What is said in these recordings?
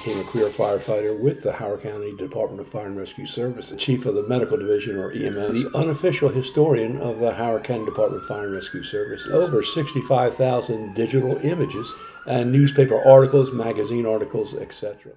became a career firefighter with the Howard County Department of Fire and Rescue Service, the chief of the medical division, or EMS, the unofficial historian of the Howard County Department of Fire and Rescue Services. Over 65,000 digital images and newspaper articles, magazine articles, etc.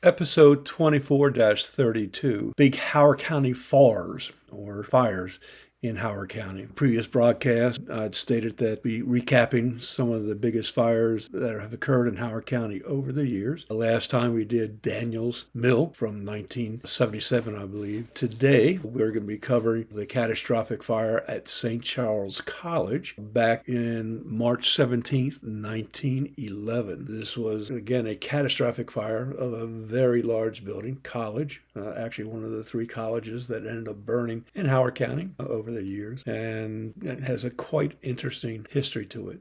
Episode 24-32, Big Howard County Fires, or Fires, in Howard County. Previous broadcast, I'd stated that we'd be recapping some of the biggest fires that have occurred in Howard County over the years. The last time we did Daniels Mill from 1977, I believe. Today, we're going to be covering the catastrophic fire at St. Charles College back in March 17th, 1911. This was, again, a catastrophic fire of a very large building, college, actually one of the three colleges that ended up burning in Howard County over the years, and it has a quite interesting history to it.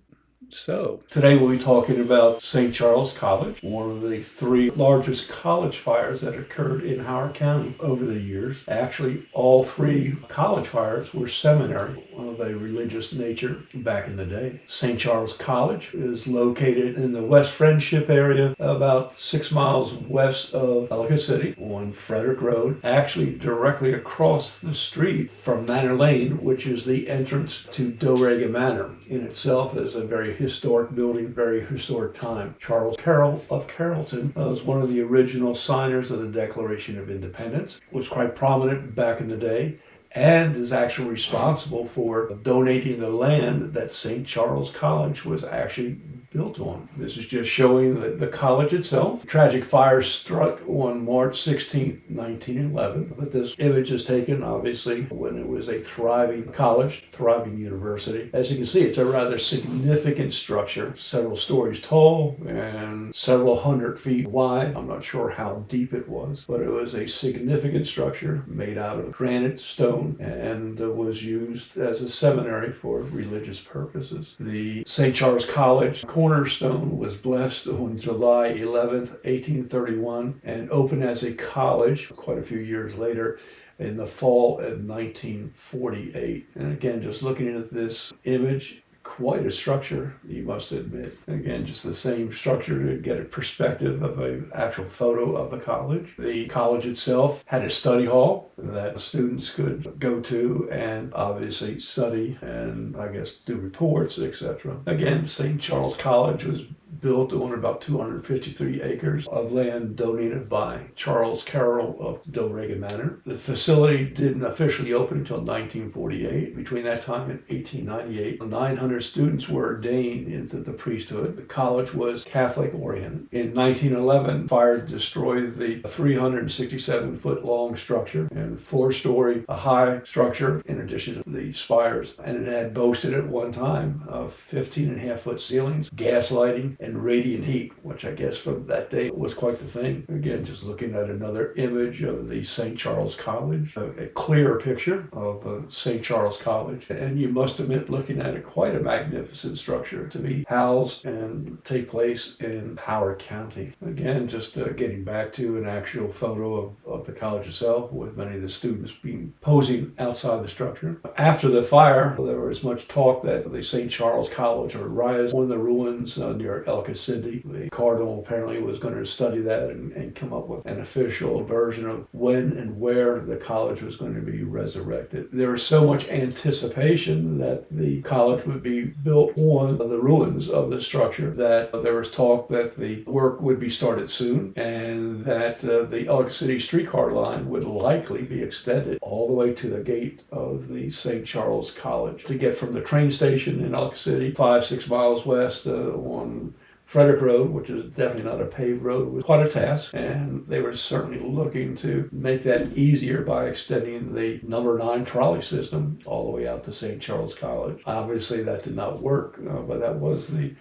So, today we'll be talking about St. Charles College, one of the three largest college fires that occurred in Howard County over the years. Actually, all three college fires were seminary of a religious nature back in the day. St. Charles College is located in the West Friendship area, about 6 miles west of Ellicott City on Frederick Road, actually directly across the street from Manor Lane, which is the entrance to Dorega Manor. In itself is a very historic building, very historic time. Charles Carroll of Carrollton was one of the original signers of the Declaration of Independence, was quite prominent back in the day, and is actually responsible for donating the land that St. Charles College was actually built on. This is just showing the college itself. Tragic fire struck on March 16, 1911. But this image is taken, obviously, when it was a thriving college, thriving university. As you can see, it's a rather significant structure, several stories tall and several hundred feet wide. I'm not sure how deep it was, but it was a significant structure made out of granite, stone, and was used as a seminary for religious purposes. The St. Charles College cornerstone was blessed on July 11th, 1831, and opened as a college quite a few years later in the fall of 1948. And again, just looking at this image, quite a structure, you must admit. Again, just the same structure to get a perspective of an actual photo of the college. The college itself had a study hall that students could go to and obviously study and, I guess, do reports, etc. Again, St. Charles College was built on about 253 acres of land donated by Charles Carroll of Dorega Manor. The facility didn't officially open until 1948. Between that time and 1898, 900 students were ordained into the priesthood. The college was Catholic oriented. In 1911, fire destroyed the 367-foot long structure and 4-story high structure in addition to the spires. And it had boasted at one time of 15.5-foot ceilings, gas lighting, and radiant heat, which I guess from that day was quite the thing. Again, just looking at another image of the St. Charles College, a clearer picture of St. Charles College. And you must admit, looking at it, quite a magnificent structure to be housed and take place in Howard County. Again, just getting back to an actual photo of the college itself, with many of the students posing outside the structure. After the fire, there was much talk that the St. Charles College would rise on the ruins near Ellicott City. The cardinal apparently was going to study that and come up with an official version of when and where the college was going to be resurrected. There was so much anticipation that the college would be built on the ruins of the structure that there was talk that the work would be started soon and that the Ellicott City streetcar line would likely be extended all the way to the gate of the St. Charles College. To get from the train station in Ellicott City 5-6 miles west on Frederick Road, which is definitely not a paved road, was quite a task, and they were certainly looking to make that easier by extending the number 9 trolley system all the way out to St. Charles College. Obviously, that did not work, but that was the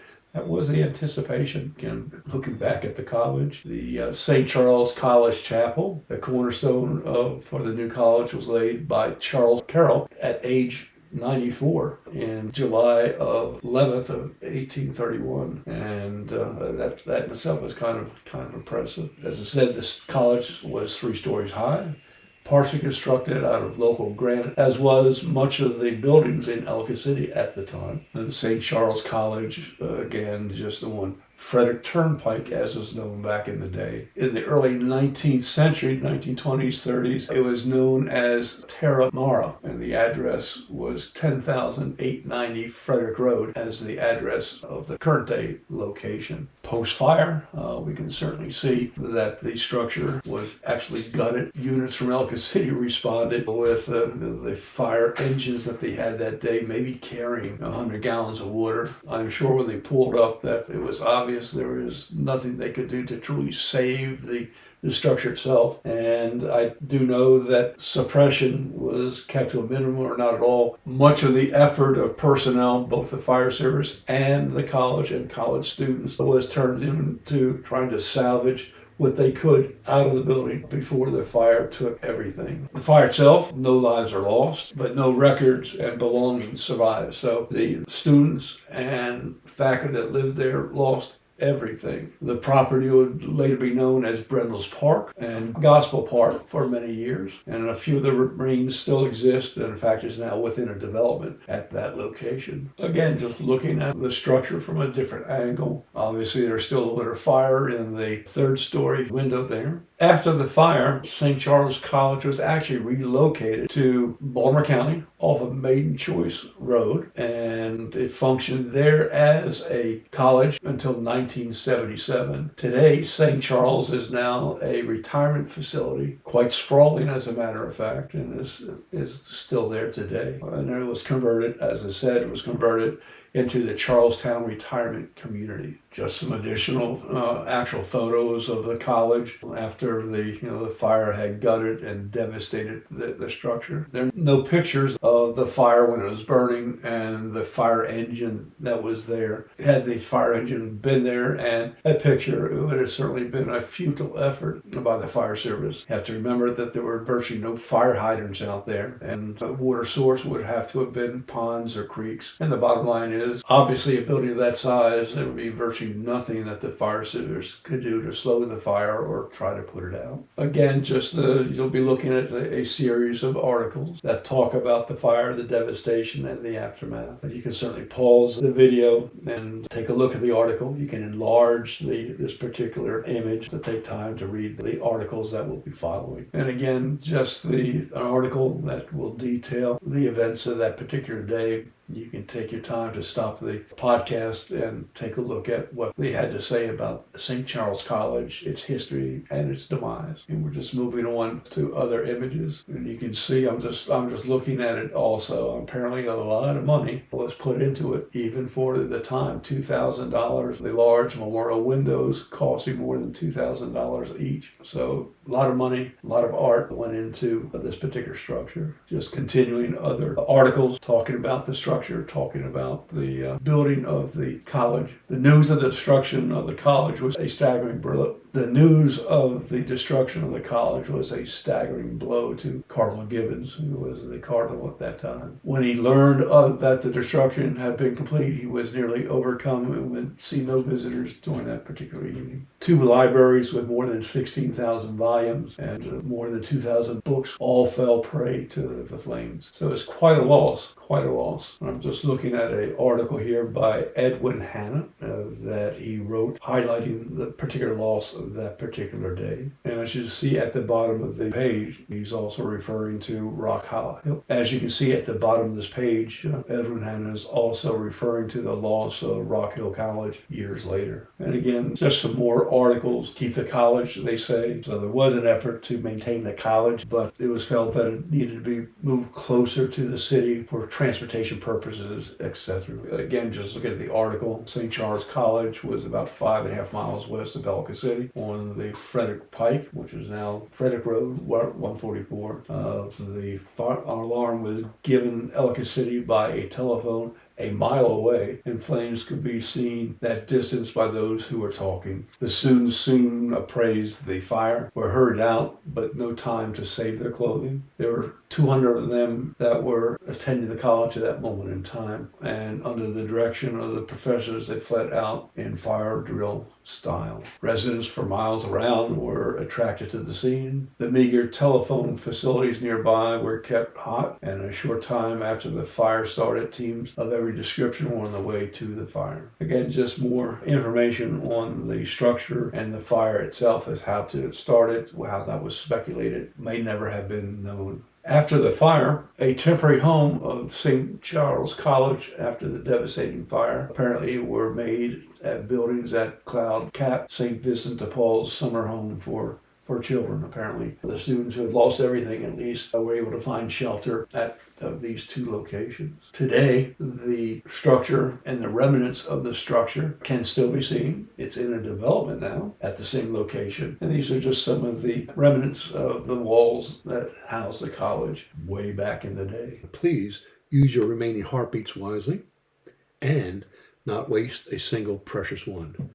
anticipation. Again, looking back at the college, the St. Charles College Chapel, the cornerstone for the new college, was laid by Charles Carroll at age 94 in July of 11th of 1831, and that in itself is kind of impressive. As I said, this college was 3 stories high, partially constructed out of local granite, as was much of the buildings in Ellicott City at the time. And the St. Charles College, again, just on Frederick Turnpike, as was known back in the day. In the early 19th century, 1920s, 30s, it was known as Terra Mara, and the address was 10,890 Frederick Road as the address of the current day location. Post-fire, we can certainly see that the structure was actually gutted. Units from Ellicott City responded with the fire engines that they had that day, maybe carrying 100 gallons of water. I'm sure when they pulled up that it was obvious there was nothing they could do to truly save the structure itself. And I do know that suppression was kept to a minimum or not at all. Much of the effort of personnel, both the fire service and the college and college students, was turned into trying to salvage what they could out of the building before the fire took everything. The fire itself, no lives are lost, but no records and belongings survive. So the students and faculty that lived there lost everything. The property would later be known as Brendel's Park and Gospel Park for many years, and a few of the remains still exist, and in fact is now within a development at that location. Again, just looking at the structure from a different angle. Obviously there's still a bit of fire in the third-story window there. After the fire, St. Charles College was actually relocated to Baltimore County off of Maiden Choice Road, and it functioned there as a college until 1977. Today, St. Charles is now a retirement facility, quite sprawling as a matter of fact, and is still there today. And it was converted, as I said, it was converted into the Charlestown Retirement Community. Just some additional actual photos of the college after the fire had gutted and devastated the structure. There are no pictures of the fire when it was burning and the fire engine that was there. Had the fire engine been there and a picture, it would have certainly been a futile effort by the fire service. You have to remember that there were virtually no fire hydrants out there, and the water source would have to have been ponds or creeks. And the bottom line is, obviously a building of that size, there would be virtually nothing that the fire service could do to slow the fire or try to put it out. Again, you'll be looking at a series of articles that talk about the fire, the devastation, and the aftermath. You can certainly pause the video and take a look at the article. You can enlarge this particular image to take time to read the articles that will be following. And again, just an article that will detail the events of that particular day. You can take your time to stop the podcast and take a look at what they had to say about St. Charles College, its history, and its demise. And we're just moving on to other images. And you can see I'm just looking at it also. Apparently a lot of money was put into it, even for the time, $2,000. The large memorial windows costing more than $2,000 each. So a lot of money, a lot of art went into this particular structure. Just continuing other articles talking about the structure, talking about the building of the college. The news of the destruction of the college was a staggering blow. The news of the destruction of the college was a staggering blow to Cardinal Gibbons, who was the cardinal at that time. When he learned that the destruction had been complete, he was nearly overcome and would see no visitors during that particular evening. 2 libraries with more than 16,000 volumes and more than 2,000 books all fell prey to the flames. So it's quite a loss, quite a loss. I'm just looking at an article here by Edwin Hanna that he wrote highlighting the particular loss of that particular day. And as you see at the bottom of the page, he's also referring to Rock Hill. As you can see at the bottom of this page, Edwin Hanna is also referring to the loss of Rock Hill College years later. And again, just some more articles. Keep the college, they say. So there was an effort to maintain the college, but it was felt that it needed to be moved closer to the city for transportation purposes, etc. Again, just looking at the article, St. Charles College was about 5.5 miles west of Ellicott City on the Frederick Pike, which is now Frederick Road 144. The alarm was given Ellicott City by a telephone a mile away, and flames could be seen that distance by those who were talking. The students soon appraised the fire, were hurried out, but no time to save their clothing. There were 200 of them that were attending the college at that moment in time, and under the direction of the professors, they fled out in fire drill style. Residents for miles around were attracted to the scene. The meager telephone facilities nearby were kept hot, and a short time after the fire started, teams of every story description on the way to the fire. Again, just more information on the structure and the fire itself, as how it started, how that was speculated, may never have been known. After the fire, a temporary home of St. Charles College, after the devastating fire, apparently were made at buildings at Cloud Cap, St. Vincent de Paul's summer home for children. Apparently, the students who had lost everything at least were able to find shelter at these two locations. Today, the structure and the remnants of the structure can still be seen. It's in a development now at the same location. And these are just some of the remnants of the walls that housed the college way back in the day. Please use your remaining heartbeats wisely and not waste a single precious one.